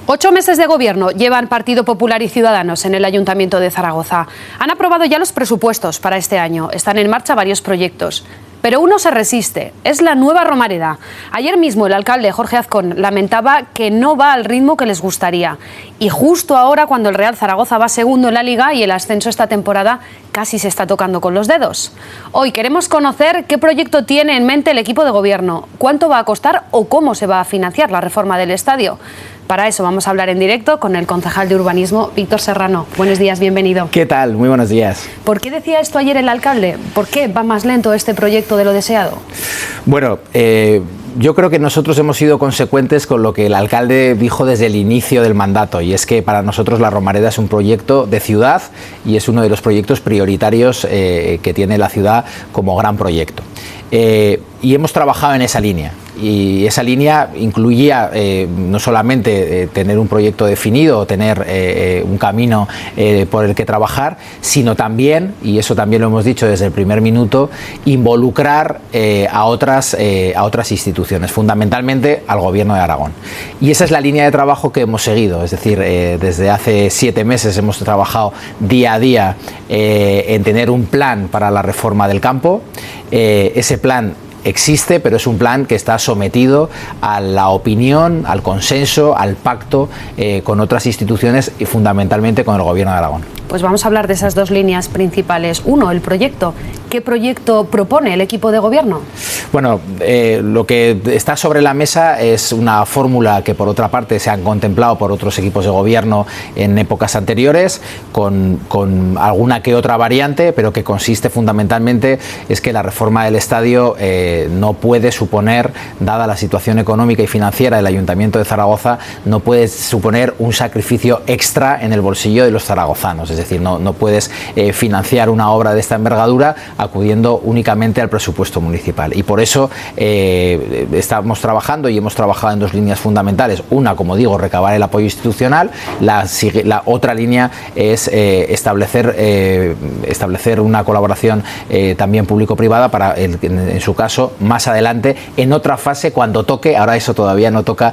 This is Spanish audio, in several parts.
8 meses de gobierno llevan Partido Popular y Ciudadanos en el Ayuntamiento de Zaragoza. Han aprobado ya los presupuestos para este año. Están en marcha varios proyectos. Pero uno se resiste, es la nueva Romareda. Ayer mismo el alcalde Jorge Azcón lamentaba que no va al ritmo que les gustaría. Y justo ahora, cuando el Real Zaragoza va segundo en la Liga y el ascenso esta temporada casi se está tocando con los dedos. Hoy queremos conocer qué proyecto tiene en mente el equipo de gobierno, cuánto va a costar o cómo se va a financiar la reforma del estadio. Para eso vamos a hablar en directo con el concejal de Urbanismo, Víctor Serrano. Buenos días, bienvenido. ¿Qué tal? Muy buenos días. ¿Por qué decía esto ayer el alcalde? ¿Por qué va más lento este proyecto de lo deseado? Bueno, yo creo que nosotros hemos sido consecuentes con lo que el alcalde dijo desde el inicio del mandato, y es que para nosotros la Romareda es un proyecto de ciudad y es uno de los proyectos prioritarios que tiene la ciudad como gran proyecto. Y hemos trabajado en esa línea. Y esa línea incluía no solamente tener un proyecto definido o tener un camino por el que trabajar, sino también, y eso también lo hemos dicho desde el primer minuto, involucrar a otras instituciones, fundamentalmente al Gobierno de Aragón. Y esa es la línea de trabajo que hemos seguido, es decir, desde hace 7 meses hemos trabajado día a día en tener un plan para la reforma del campo. Ese plan existe, pero es un plan que está sometido a la opinión, al consenso, al pacto con otras instituciones y fundamentalmente con el Gobierno de Aragón. Pues vamos a hablar de esas dos líneas principales. Uno, el proyecto. ¿Qué proyecto propone el equipo de gobierno? Bueno, lo que está sobre la mesa es una fórmula que por otra parte se han contemplado por otros equipos de gobierno en épocas anteriores, con alguna que otra variante, pero que consiste fundamentalmente es que la reforma del estadio no puede suponer, dada la situación económica y financiera del Ayuntamiento de Zaragoza, no puede suponer un sacrificio extra en el bolsillo de los zaragozanos. Es decir, no puedes financiar una obra de esta envergadura acudiendo únicamente al presupuesto municipal. Y por eso estamos trabajando y hemos trabajado en dos líneas fundamentales. Una, como digo, recabar el apoyo institucional. La otra línea es establecer una colaboración también público-privada para, en su caso, más adelante, en otra fase, cuando toque, ahora eso todavía no toca,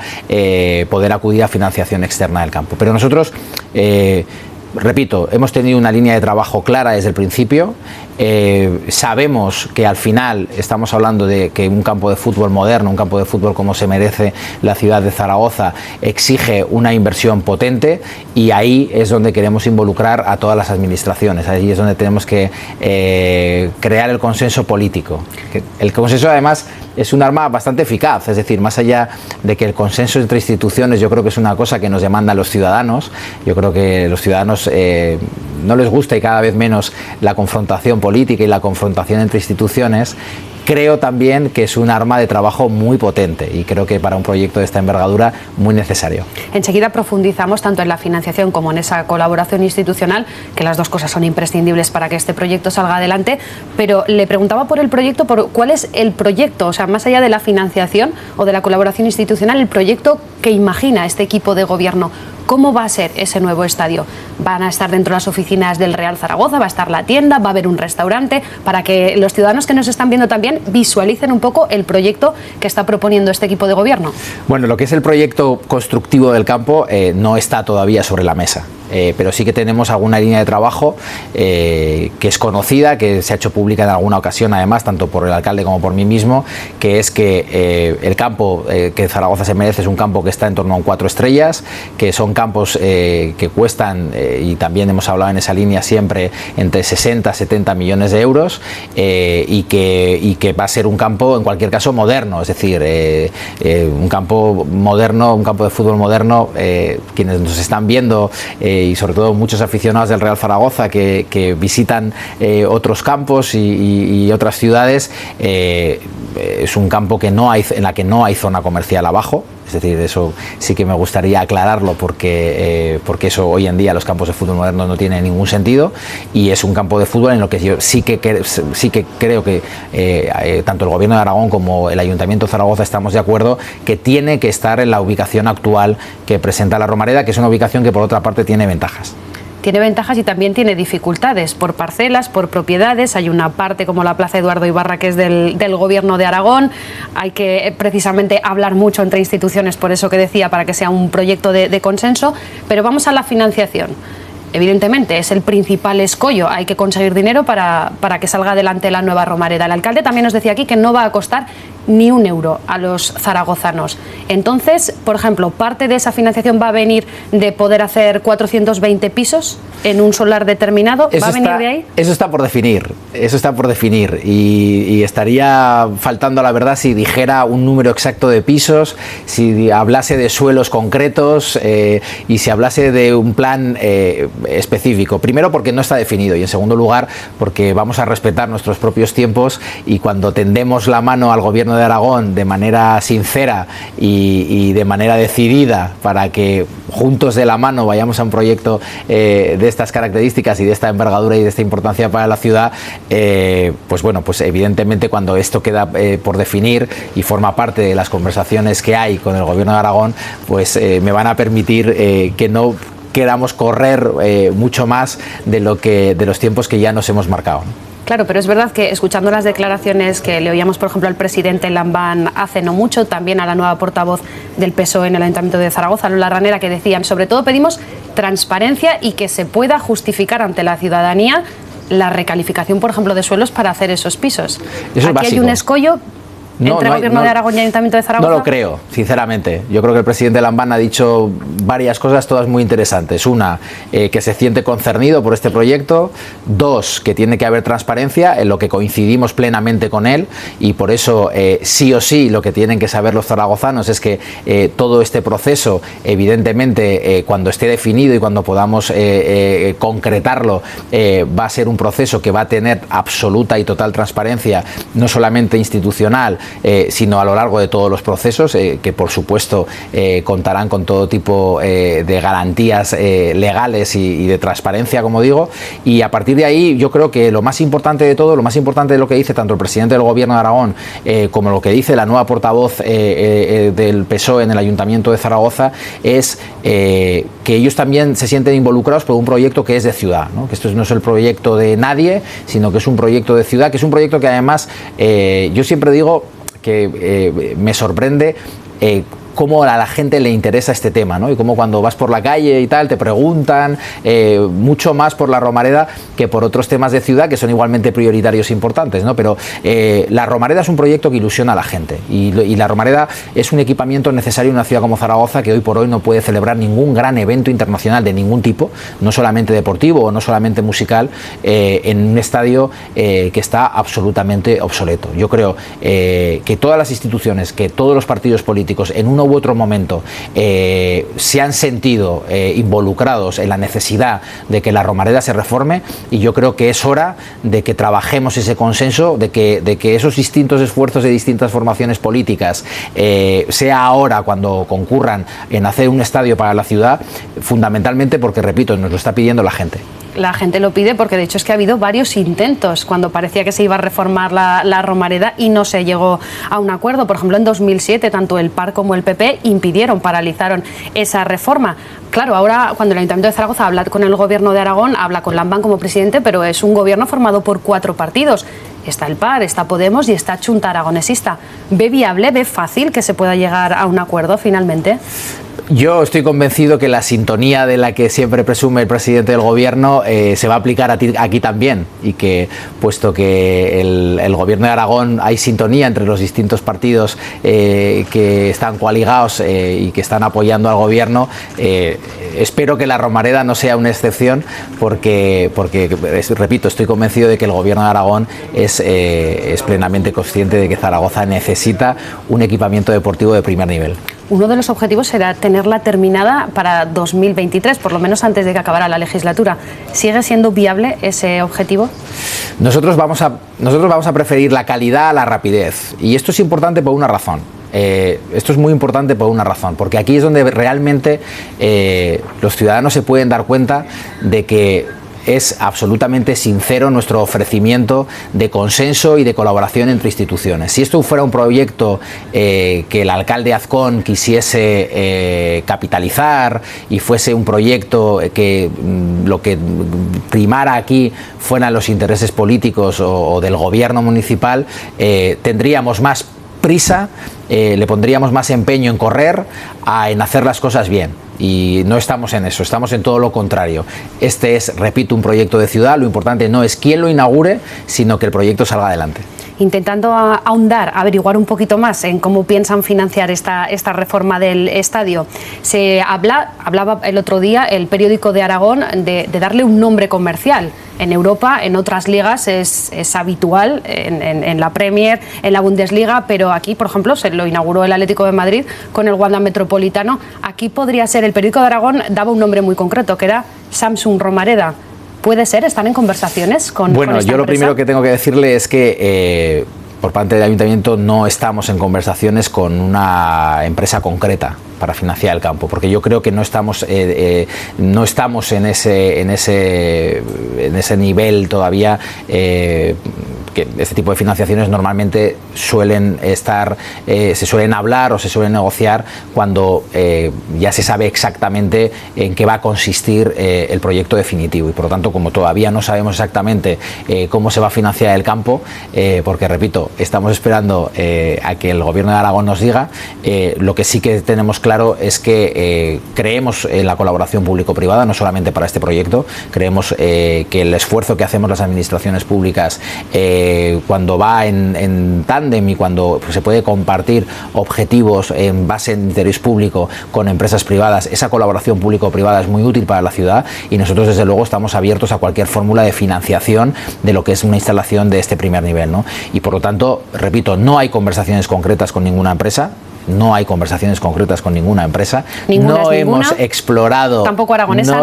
poder acudir a financiación externa del campo. Pero nosotros, repito, hemos tenido una línea de trabajo clara desde el principio. Sabemos que al final estamos hablando de que un campo de fútbol moderno, un campo de fútbol como se merece la ciudad de Zaragoza, exige una inversión potente, y ahí es donde queremos involucrar a todas las administraciones. Ahí es donde tenemos que crear el consenso político. El consenso, además, es un arma bastante eficaz, es decir, más allá de que el consenso entre instituciones, yo creo que es una cosa que nos demandan los ciudadanos. Yo creo que los ciudadanos no les gusta, y cada vez menos, la confrontación política y la confrontación entre instituciones. Creo también que es un arma de trabajo muy potente, y creo que para un proyecto de esta envergadura muy necesario. Enseguida profundizamos tanto en la financiación como en esa colaboración institucional, que las dos cosas son imprescindibles para que este proyecto salga adelante, pero le preguntaba por el proyecto, por cuál es el proyecto, o sea, más allá de la financiación o de la colaboración institucional, el proyecto que imagina este equipo de gobierno. ¿Cómo va a ser ese nuevo estadio? ¿Van a estar dentro de las oficinas del Real Zaragoza? ¿Va a estar la tienda? ¿Va a haber un restaurante? Para que los ciudadanos que nos están viendo también visualicen un poco el proyecto que está proponiendo este equipo de gobierno. Bueno, lo que es el proyecto constructivo del campo no está todavía sobre la mesa. Pero sí que tenemos alguna línea de trabajo que es conocida, que se ha hecho pública en alguna ocasión, además, tanto por el alcalde como por mí mismo, que es que el campo que Zaragoza se merece es un campo que está en torno a un 4 estrellas, que son campos que cuestan, y también hemos hablado en esa línea siempre, entre 60 a 70 millones de euros, y que va a ser un campo, en cualquier caso, moderno, es decir, un campo moderno, un campo de fútbol moderno. Quienes nos están viendo, y sobre todo muchos aficionados del Real Zaragoza que visitan otros campos y otras ciudades, es un campo en la que no hay zona comercial abajo. Es decir, eso sí que me gustaría aclararlo, porque eso hoy en día los campos de fútbol modernos no tienen ningún sentido, y es un campo de fútbol en lo que yo sí que creo que tanto el Gobierno de Aragón como el Ayuntamiento de Zaragoza estamos de acuerdo que tiene que estar en la ubicación actual que presenta la Romareda, que es una ubicación que por otra parte tiene ventajas. tiene ventajas y también tiene dificultades por parcelas, por propiedades. Hay una parte como la Plaza Eduardo Ibarra que es del Gobierno de Aragón. Hay que precisamente hablar mucho entre instituciones, por eso que decía, para que sea un proyecto de consenso. Pero vamos a la financiación. Evidentemente es el principal escollo, hay que conseguir dinero para que salga adelante la nueva Romareda. El alcalde también nos decía aquí que no va a costar ni un euro a los zaragozanos. Entonces, por ejemplo, parte de esa financiación va a venir de poder hacer 420 pisos en un solar determinado. ¿Va a venir de ahí? Eso está por definir y estaría faltando a la verdad si dijera un número exacto de pisos, si hablase de suelos concretos y si hablase de un plan específico. Primero porque no está definido y en segundo lugar porque vamos a respetar nuestros propios tiempos y cuando tendemos la mano al Gobierno de Aragón de manera sincera y de manera decidida para que juntos de la mano vayamos a un proyecto de estas características y de esta envergadura y de esta importancia para la ciudad, pues evidentemente cuando esto queda por definir y forma parte de las conversaciones que hay con el Gobierno de Aragón, pues me van a permitir que no queramos correr mucho más de los tiempos que ya nos hemos marcado, ¿no? Claro, pero es verdad que escuchando las declaraciones que le oíamos, por ejemplo, al presidente Lambán hace no mucho, también a la nueva portavoz del PSOE en el Ayuntamiento de Zaragoza, Lola Ranera, que decían, sobre todo pedimos transparencia y que se pueda justificar ante la ciudadanía la recalificación, por ejemplo, de suelos para hacer esos pisos. Eso es básico. Hay un escollo entre Gobierno de Aragón y Ayuntamiento de Zaragoza. No lo creo, sinceramente. Yo creo que el presidente Lambán ha dicho varias cosas, todas muy interesantes. Una, que se siente concernido por este proyecto. Dos, que tiene que haber transparencia, en lo que coincidimos plenamente con él, y por eso sí o sí lo que tienen que saber los zaragozanos es que todo este proceso, evidentemente, cuando esté definido y cuando podamos concretarlo, va a ser un proceso que va a tener absoluta y total transparencia, no solamente institucional, sino a lo largo de todos los procesos, que por supuesto contarán con todo tipo de garantías legales y de transparencia, como digo, y a partir de ahí yo creo que lo más importante de todo, lo más importante de lo que dice tanto el presidente del Gobierno de Aragón como lo que dice la nueva portavoz del PSOE en el Ayuntamiento de Zaragoza es que ellos también se sienten involucrados por un proyecto que es de ciudad, ¿no? Que esto no es el proyecto de nadie, sino que es un proyecto de ciudad, que es un proyecto que además yo siempre digo que me sorprende cómo a la gente le interesa este tema, ¿no? Y cómo cuando vas por la calle y tal te preguntan mucho más por la Romareda que por otros temas de ciudad que son igualmente prioritarios e importantes, ¿no? Pero la Romareda es un proyecto que ilusiona a la gente y la Romareda es un equipamiento necesario en una ciudad como Zaragoza, que hoy por hoy no puede celebrar ningún gran evento internacional de ningún tipo, no solamente deportivo o no solamente musical, en un estadio que está absolutamente obsoleto. Yo creo que todas las instituciones, que todos los partidos políticos en uno u otro momento se han sentido involucrados en la necesidad de que la Romareda se reforme, y yo creo que es hora de que trabajemos ese consenso, de que esos distintos esfuerzos de distintas formaciones políticas, sea ahora cuando concurran en hacer un estadio para la ciudad, fundamentalmente porque, repito, nos lo está pidiendo la gente. La gente lo pide porque de hecho es que ha habido varios intentos cuando parecía que se iba a reformar la Romareda y no se llegó a un acuerdo. Por ejemplo, en 2007 tanto el PAR como el PP paralizaron esa reforma. Claro, ahora cuando el Ayuntamiento de Zaragoza habla con el Gobierno de Aragón, habla con Lambán como presidente, pero es un gobierno formado por 4 partidos. Está el PAR, está Podemos y está Chunta Aragonesista. ¿Ve viable, ve fácil que se pueda llegar a un acuerdo finalmente? Yo estoy convencido que la sintonía de la que siempre presume el presidente del Gobierno se va a aplicar aquí también, y que, puesto que el Gobierno de Aragón hay sintonía entre los distintos partidos que están coaligados y que están apoyando al Gobierno, espero que la Romareda no sea una excepción, porque repito, estoy convencido de que el Gobierno de Aragón es plenamente consciente de que Zaragoza necesita un equipamiento deportivo de primer nivel. Uno de los objetivos será tenerla terminada para 2023, por lo menos antes de que acabara la legislatura. ¿Sigue siendo viable ese objetivo? Nosotros vamos a preferir la calidad a la rapidez, y esto es importante por una razón. Esto es muy importante por una razón, porque aquí es donde realmente los ciudadanos se pueden dar cuenta de que es absolutamente sincero nuestro ofrecimiento de consenso y de colaboración entre instituciones. Si esto fuera un proyecto que el alcalde Azcón quisiese capitalizar y fuese un proyecto que lo que primara aquí fueran los intereses políticos o del gobierno municipal, tendríamos más prisa, le pondríamos más empeño en correr en hacer las cosas bien. Y no estamos en eso, estamos en todo lo contrario. Este es, repito, un proyecto de ciudad. Lo importante no es quién lo inaugure, sino que el proyecto salga adelante. Intentando ahondar, averiguar un poquito más en cómo piensan financiar esta reforma del estadio, se hablaba el otro día el periódico de Aragón de darle un nombre comercial. En Europa, en otras ligas es habitual, en la Premier, en la Bundesliga, pero aquí, por ejemplo, se lo inauguró el Atlético de Madrid con el Wanda Metropolitano. Aquí podría ser, el periódico de Aragón daba un nombre muy concreto, que era Samsung Romareda. ¿Puede ser? ¿Están en conversaciones con Bueno, esta yo lo empresa? primero que tengo que decirle es que por parte del Ayuntamiento no estamos en conversaciones con una empresa concreta para financiar el campo, porque yo creo que no estamos en ese nivel todavía. Que este tipo de financiaciones normalmente suelen estar, se suelen hablar o se suelen negociar cuando ya se sabe exactamente en qué va a consistir el proyecto definitivo, y por lo tanto, como todavía no sabemos exactamente cómo se va a financiar el campo, porque repito, estamos esperando a que el Gobierno de Aragón nos diga, lo que sí que tenemos claro es que creemos en la colaboración público-privada, no solamente para este proyecto. Creemos que el esfuerzo que hacemos las administraciones públicas cuando va en tándem y cuando se puede compartir objetivos en base en interés público con empresas privadas, esa colaboración público-privada es muy útil para la ciudad, y nosotros desde luego estamos abiertos a cualquier fórmula de financiación de lo que es una instalación de este primer nivel, ¿no? Y por lo tanto, repito, no hay conversaciones concretas con ninguna empresa. No hay conversaciones concretas con ninguna empresa. ¿Ninguna no es ninguna? Hemos explorado. ¿Tampoco aragonesa?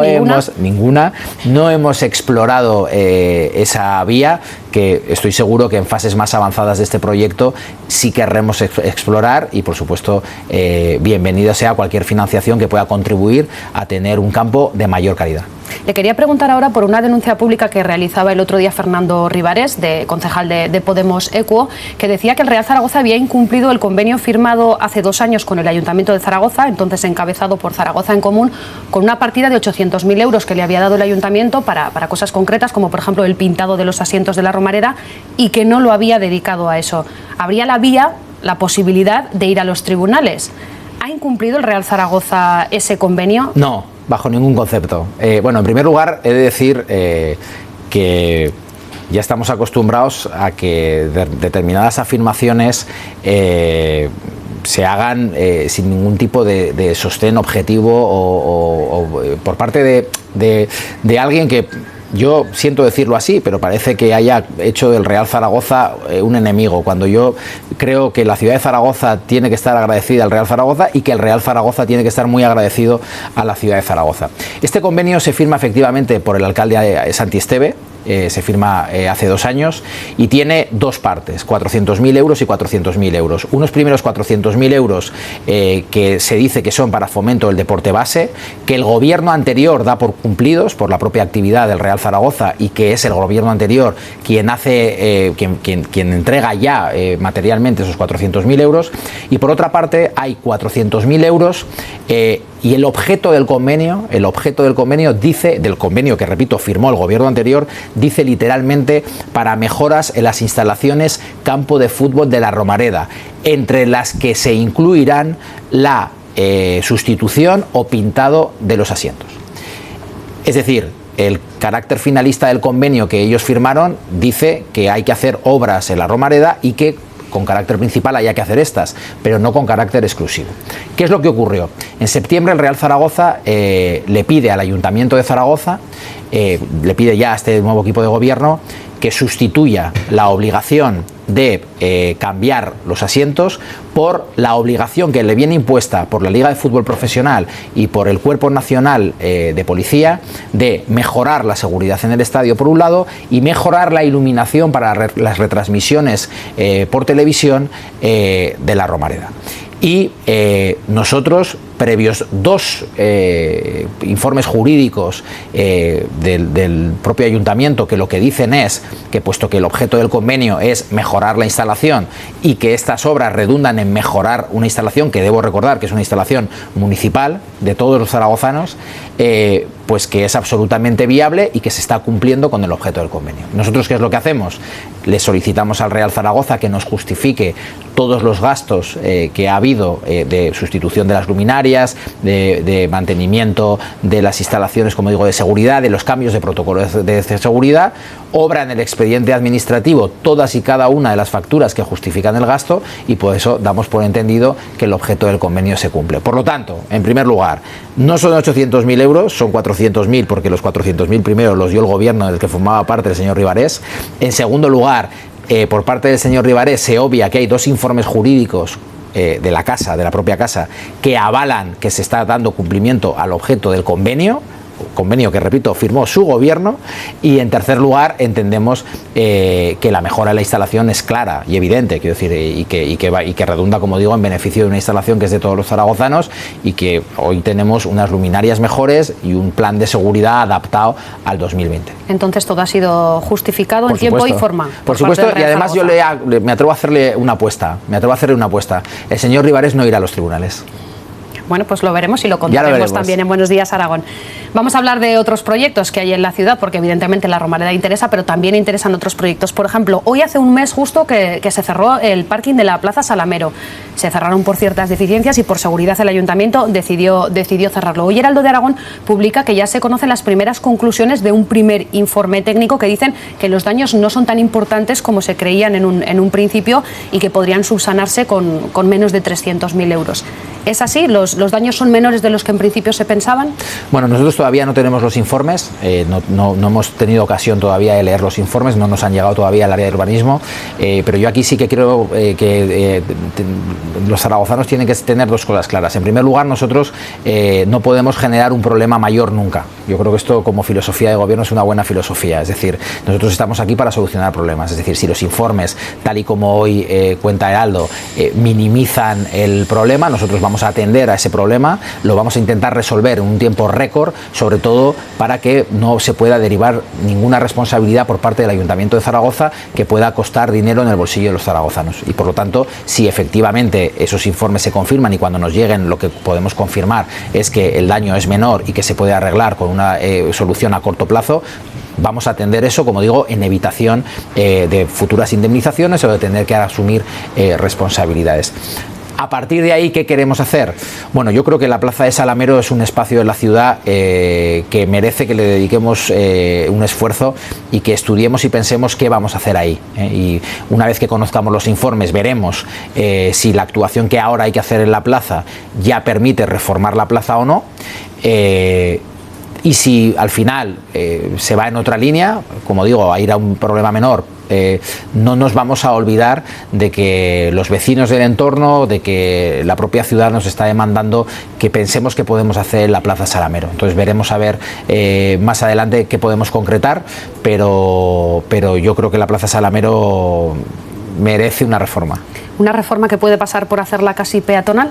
¿Ninguna? No hemos explorado esa vía, que estoy seguro que en fases más avanzadas de este proyecto sí querremos explorar, y por supuesto bienvenido sea cualquier financiación que pueda contribuir a tener un campo de mayor calidad. Le quería preguntar ahora por una denuncia pública que realizaba el otro día Fernando Rivares, concejal de Podemos Equo, que decía que el Real Zaragoza había incumplido el convenio firmado hace 2 años con el Ayuntamiento de Zaragoza, entonces encabezado por Zaragoza en Común, con una partida de 800.000 euros que le había dado el Ayuntamiento para cosas concretas, como por ejemplo el pintado de los asientos de la Romareda, y que no lo había dedicado a eso. Habría la posibilidad de ir a los tribunales. ¿Ha incumplido el Real Zaragoza ese convenio? No, bajo ningún concepto. Bueno, en primer lugar, he de decir que ya estamos acostumbrados a que determinadas afirmaciones se hagan sin ningún tipo de sostén objetivo o por parte de alguien que, yo siento decirlo así, pero parece que haya hecho del Real Zaragoza un enemigo, cuando yo creo que la ciudad de Zaragoza tiene que estar agradecida al Real Zaragoza, y que el Real Zaragoza tiene que estar muy agradecido a la ciudad de Zaragoza. Este convenio se firma efectivamente por el alcalde Santi Esteve, se firma hace 2 años, y tiene 2 partes, 400.000 euros y 400.000 euros. Unos primeros 400.000 euros que se dice que son para fomento del deporte base, que el gobierno anterior da por cumplidos por la propia actividad del Real Zaragoza, y que es el gobierno anterior quien hace, quien entrega ya materialmente esos 400.000 euros. Y por otra parte hay 400.000 euros y el objeto del convenio dice, del convenio que repito firmó el gobierno anterior, dice literalmente: para mejoras en las instalaciones campo de fútbol de la Romareda, entre las que se incluirán la sustitución o pintado de los asientos. Es decir, el carácter finalista del convenio que ellos firmaron dice que hay que hacer obras en la Romareda, y que con carácter principal haya que hacer estas, pero no con carácter exclusivo. ¿Qué es lo que ocurrió? En septiembre el Real Zaragoza le pide al Ayuntamiento de Zaragoza, le pide ya a este nuevo equipo de gobierno, que sustituya la obligación de cambiar los asientos por la obligación que le viene impuesta por la Liga de Fútbol Profesional y por el Cuerpo Nacional de Policía, de mejorar la seguridad en el estadio por un lado, y mejorar la iluminación para las retransmisiones por televisión de la Romareda. Y nosotros previos 2 informes jurídicos del propio ayuntamiento, que lo que dicen es que, puesto que el objeto del convenio es mejorar la instalación y que estas obras redundan en mejorar una instalación, que debo recordar que es una instalación municipal de todos los zaragozanos, pues que es absolutamente viable y que se está cumpliendo con el objeto del convenio. Nosotros, ¿qué es lo que hacemos? Le solicitamos al Real Zaragoza que nos justifique todos los gastos que ha habido de sustitución de las luminarias, de mantenimiento de las instalaciones, como digo, de seguridad, de los cambios de protocolos de seguridad. Obra en el expediente administrativo todas y cada una de las facturas que justifican el gasto, y por eso damos por entendido que el objeto del convenio se cumple. Por lo tanto, en primer lugar, no son 800.000 euros, son 400.000, porque los 400.000 primero los dio el gobierno del que formaba parte el señor Ribarés. En segundo lugar, por parte del señor Ribarés se obvia que hay 2 informes jurídicos de la casa, de la propia casa, que avalan que se está dando cumplimiento al objeto del convenio que, repito, firmó su gobierno. Y en tercer lugar, entendemos que la mejora de la instalación es clara y evidente, quiero decir, y que redunda, como digo, en beneficio de una instalación que es de todos los zaragozanos, y que hoy tenemos unas luminarias mejores y un plan de seguridad adaptado al 2020. Entonces todo ha sido justificado en tiempo y forma. Por supuesto, y además yo me atrevo a hacerle una apuesta. El señor Ribarés no irá a los tribunales. Bueno, pues lo veremos y lo contaremos también en Buenos Días Aragón. Vamos a hablar de otros proyectos que hay en la ciudad, porque evidentemente la Romareda interesa, pero también interesan otros proyectos. Por ejemplo, hoy hace un mes justo que se cerró el parking de la Plaza Salamero. Se cerraron por ciertas deficiencias y por seguridad el ayuntamiento decidió cerrarlo. Hoy Heraldo de Aragón publica que ya se conocen las primeras conclusiones de un primer informe técnico que dicen que los daños no son tan importantes como se creían en un principio y que podrían subsanarse con menos de 300.000 euros. ¿Es así? ¿Los daños son menores de los que en principio se pensaban? Bueno, nosotros todavía no tenemos los informes, no hemos tenido ocasión todavía de leer los informes, no nos han llegado todavía al área de urbanismo, pero yo aquí sí que creo que los zaragozanos tienen que tener 2 cosas claras. En primer lugar, nosotros no podemos generar un problema mayor nunca. Yo creo que esto, como filosofía de gobierno, es una buena filosofía. Es decir, nosotros estamos aquí para solucionar problemas. Es decir, si los informes, tal y como hoy cuenta Heraldo, minimizan el problema, nosotros vamos a atender a ese problema, lo vamos a intentar resolver en un tiempo récord, sobre todo para que no se pueda derivar ninguna responsabilidad por parte del Ayuntamiento de Zaragoza que pueda costar dinero en el bolsillo de los zaragozanos. Y por lo tanto, si efectivamente esos informes se confirman, y cuando nos lleguen lo que podemos confirmar es que el daño es menor y que se puede arreglar con una solución a corto plazo, vamos a atender eso, como digo, en evitación de futuras indemnizaciones o de tener que asumir responsabilidades. A partir de ahí, ¿qué queremos hacer? Bueno, yo creo que la Plaza de Salamero es un espacio de la ciudad que merece que le dediquemos un esfuerzo y que estudiemos y pensemos qué vamos a hacer ahí. Y una vez que conozcamos los informes, veremos si la actuación que ahora hay que hacer en la plaza ya permite reformar la plaza o no. Y si al final se va en otra línea, como digo, a ir a un problema menor, no nos vamos a olvidar de que los vecinos del entorno, de que la propia ciudad nos está demandando que pensemos qué podemos hacer en la Plaza Salamero. Entonces veremos a ver más adelante qué podemos concretar, pero yo creo que la Plaza Salamero merece una reforma. ¿Una reforma que puede pasar por hacerla casi peatonal?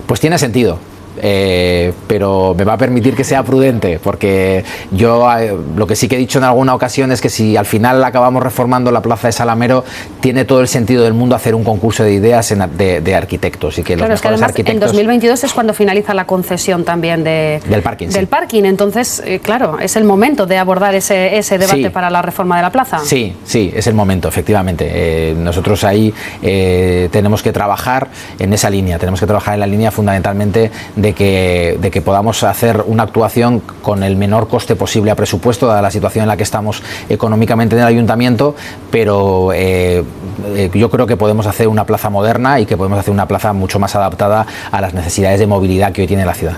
Pues tiene sentido. Pero me va a permitir que sea prudente, porque yo lo que sí que he dicho en alguna ocasión es que si al final acabamos reformando la Plaza de Salamero, tiene todo el sentido del mundo hacer un concurso de ideas de arquitectos, y que claro, es que además en 2022 es cuando finaliza la concesión también del parking. Entonces, claro, es el momento de abordar ese debate para la reforma de la plaza. Sí, es el momento, efectivamente. Nosotros ahí tenemos que trabajar en esa línea, tenemos que trabajar en la línea fundamentalmente de que podamos hacer una actuación con el menor coste posible a presupuesto, dada la situación en la que estamos económicamente en el ayuntamiento, pero yo creo que podemos hacer una plaza moderna y que podemos hacer una plaza mucho más adaptada a las necesidades de movilidad que hoy tiene la ciudad.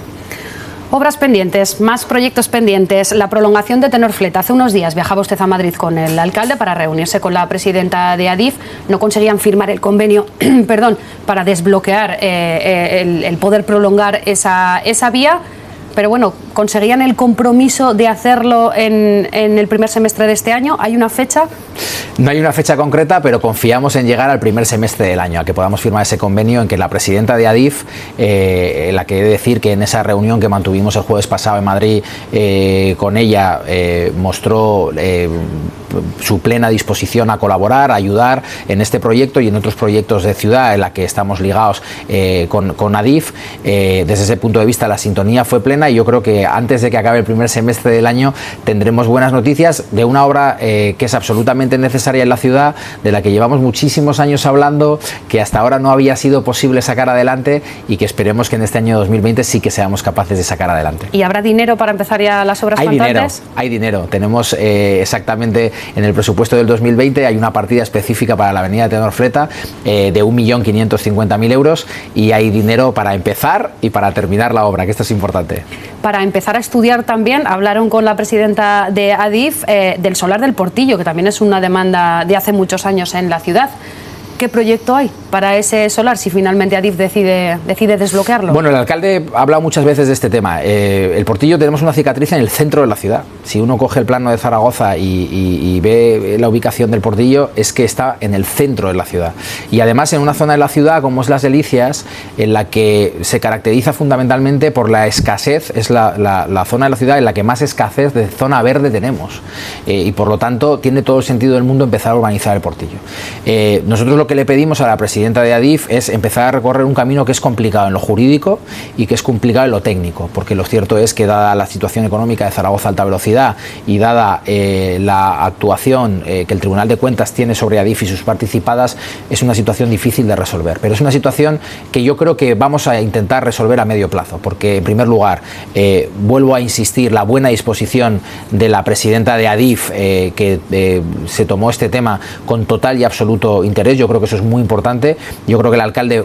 Obras pendientes, más proyectos pendientes, la prolongación de Tenor-Flet. Hace unos días viajaba usted a Madrid con el alcalde para reunirse con la presidenta de Adif. No conseguían firmar el convenio para desbloquear el poder prolongar esa vía. pero bueno, conseguían el compromiso de hacerlo en el primer semestre de este año. ¿Hay una fecha? No hay una fecha concreta, pero confiamos en llegar al primer semestre del año, a que podamos firmar ese convenio en que la presidenta de Adif, la que he de decir que en esa reunión que mantuvimos el jueves pasado en Madrid con ella, mostró su plena disposición a colaborar, a ayudar en este proyecto y en otros proyectos de ciudad en la que estamos ligados con Adif. Desde ese punto de vista la sintonía fue plena y yo creo que antes de que acabe el primer semestre del año tendremos buenas noticias de una obra que es absolutamente necesaria en la ciudad, de la que llevamos muchísimos años hablando, que hasta ahora no había sido posible sacar adelante y que esperemos que en este año 2020 sí que seamos capaces de sacar adelante. ¿Y habrá dinero para empezar ya las obras cuantas? Hay dinero. Tenemos exactamente en el presupuesto del 2020 hay una partida específica para la avenida Tenor Fleta de 1.550.000 euros y hay dinero para empezar y para terminar la obra, que esto es importante. Para empezar a estudiar también, hablaron con la presidenta de Adif del solar del Portillo, que también es una demanda de hace muchos años en la ciudad. ¿Qué proyecto hay para ese solar si finalmente Adif decide desbloquearlo? Bueno, el alcalde ha hablado muchas veces de este tema. El Portillo tenemos una cicatriz en el centro de la ciudad. Si uno coge el plano de Zaragoza y ve la ubicación del Portillo, es que está en el centro de la ciudad. Y además en una zona de la ciudad como es Las Delicias, en la que se caracteriza fundamentalmente por la escasez, es la zona de la ciudad en la que más escasez de zona verde tenemos. Y por lo tanto tiene todo el sentido del mundo empezar a urbanizar el Portillo. Nosotros lo que le pedimos a la presidenta de Adif es empezar a recorrer un camino que es complicado en lo jurídico y que es complicado en lo técnico, porque lo cierto es que dada la situación económica de Zaragoza Alta Velocidad y dada la actuación que el Tribunal de Cuentas tiene sobre Adif y sus participadas, es una situación difícil de resolver, pero es una situación que yo creo que vamos a intentar resolver a medio plazo, porque en primer lugar vuelvo a insistir, la buena disposición de la presidenta de Adif que se tomó este tema con total y absoluto interés. Yo creo que eso es muy importante. Yo creo que el alcalde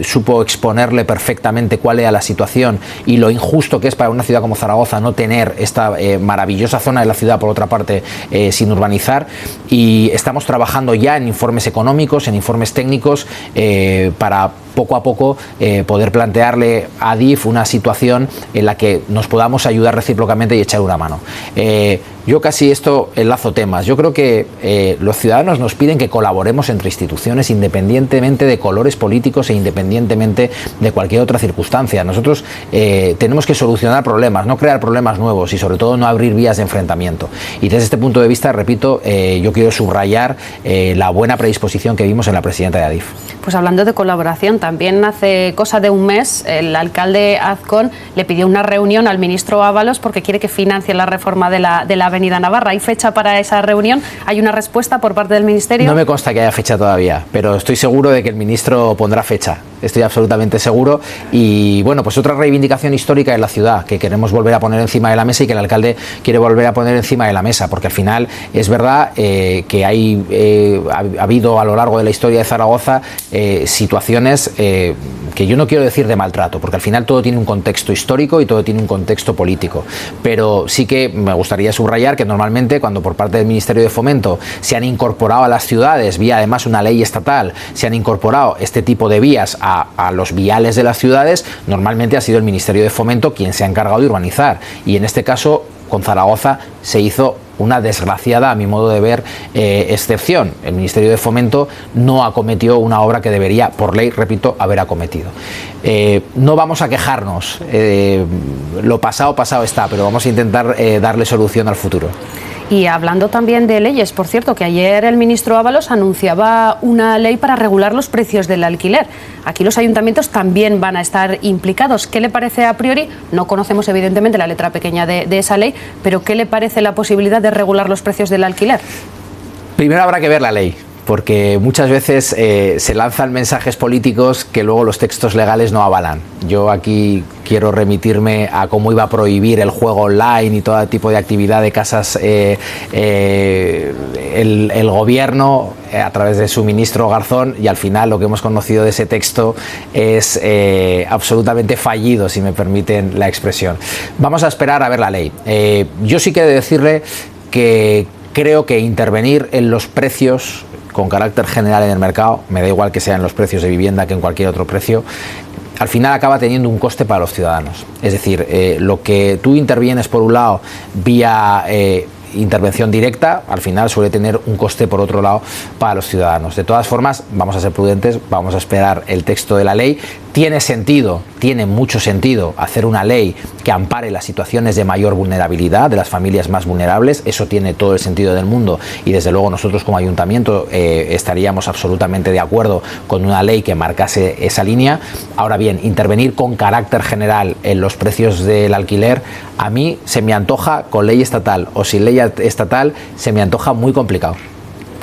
supo exponerle perfectamente cuál era la situación y lo injusto que es para una ciudad como Zaragoza no tener esta maravillosa zona de la ciudad, por otra parte, sin urbanizar. Y estamos trabajando ya en informes económicos, en informes técnicos, para poco a poco poder plantearle a Adif una situación en la que nos podamos ayudar recíprocamente y echar una mano. Yo casi esto enlazo temas. Yo creo que los ciudadanos nos piden que colaboremos entre instituciones independientemente de colores políticos e independientemente de cualquier otra circunstancia. Nosotros tenemos que solucionar problemas, no crear problemas nuevos y sobre todo no abrir vías de enfrentamiento. Y desde este punto de vista, repito, yo quiero subrayar la buena predisposición que vimos en la presidenta de Adif. Pues hablando de colaboración, también hace cosa de un mes el alcalde Azcón le pidió una reunión al ministro Ábalos porque quiere que financie la reforma de la Avenida Navarra. ¿Hay fecha para esa reunión? ¿Hay una respuesta por parte del ministerio? No me consta que haya fecha todavía, pero estoy seguro de que el ministro pondrá fecha. Estoy absolutamente seguro. Y bueno, pues otra reivindicación histórica de la ciudad que queremos volver a poner encima de la mesa y que el alcalde quiere volver a poner encima de la mesa, porque al final es verdad que ha habido a lo largo de la historia de Zaragoza situaciones que yo no quiero decir de maltrato, porque al final todo tiene un contexto histórico y todo tiene un contexto político, pero sí que me gustaría subrayar que normalmente cuando por parte del Ministerio de Fomento se han incorporado a las ciudades, vía además una ley estatal, se han incorporado este tipo de vías a los viales de las ciudades, normalmente ha sido el Ministerio de Fomento quien se ha encargado de urbanizar, y en este caso con Zaragoza se hizo una desgraciada, a mi modo de ver, excepción. El Ministerio de Fomento no acometió una obra que debería, por ley, repito, haber acometido. No vamos a quejarnos, lo pasado está, pero vamos a intentar darle solución al futuro. Y hablando también de leyes, por cierto, que ayer el ministro Ábalos anunciaba una ley para regular los precios del alquiler. Aquí los ayuntamientos también van a estar implicados. ¿Qué le parece a priori? No conocemos evidentemente la letra pequeña de esa ley, pero ¿qué le parece la posibilidad de regular los precios del alquiler? Primero habrá que ver la ley, porque muchas veces se lanzan mensajes políticos que luego los textos legales no avalan. Yo aquí quiero remitirme a cómo iba a prohibir el juego online y todo tipo de actividad de casas el gobierno a través de su ministro Garzón, y al final lo que hemos conocido de ese texto es absolutamente fallido, si me permiten la expresión. Vamos a esperar a ver la ley. Yo sí que he de decirle que creo que intervenir en los precios con carácter general en el mercado, me da igual que sean los precios de vivienda que en cualquier otro precio, al final acaba teniendo un coste para los ciudadanos. Es decir, lo que tú intervienes por un lado vía intervención directa, al final suele tener un coste por otro lado para los ciudadanos. De todas formas, vamos a ser prudentes, vamos a esperar el texto de la ley. Tiene sentido, tiene mucho sentido hacer una ley que ampare las situaciones de mayor vulnerabilidad de las familias más vulnerables. Eso tiene todo el sentido del mundo y desde luego nosotros como ayuntamiento estaríamos absolutamente de acuerdo con una ley que marcase esa línea. Ahora bien, intervenir con carácter general en los precios del alquiler, a mí se me antoja, con ley estatal o sin ley estatal, se me antoja muy complicado.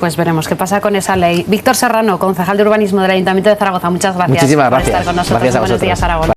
Pues veremos qué pasa con esa ley. Víctor Serrano, concejal de urbanismo del Ayuntamiento de Zaragoza, muchas gracias. Muchísimas gracias. Por estar con nosotros. Gracias a Buenos vosotros. días, Aragón.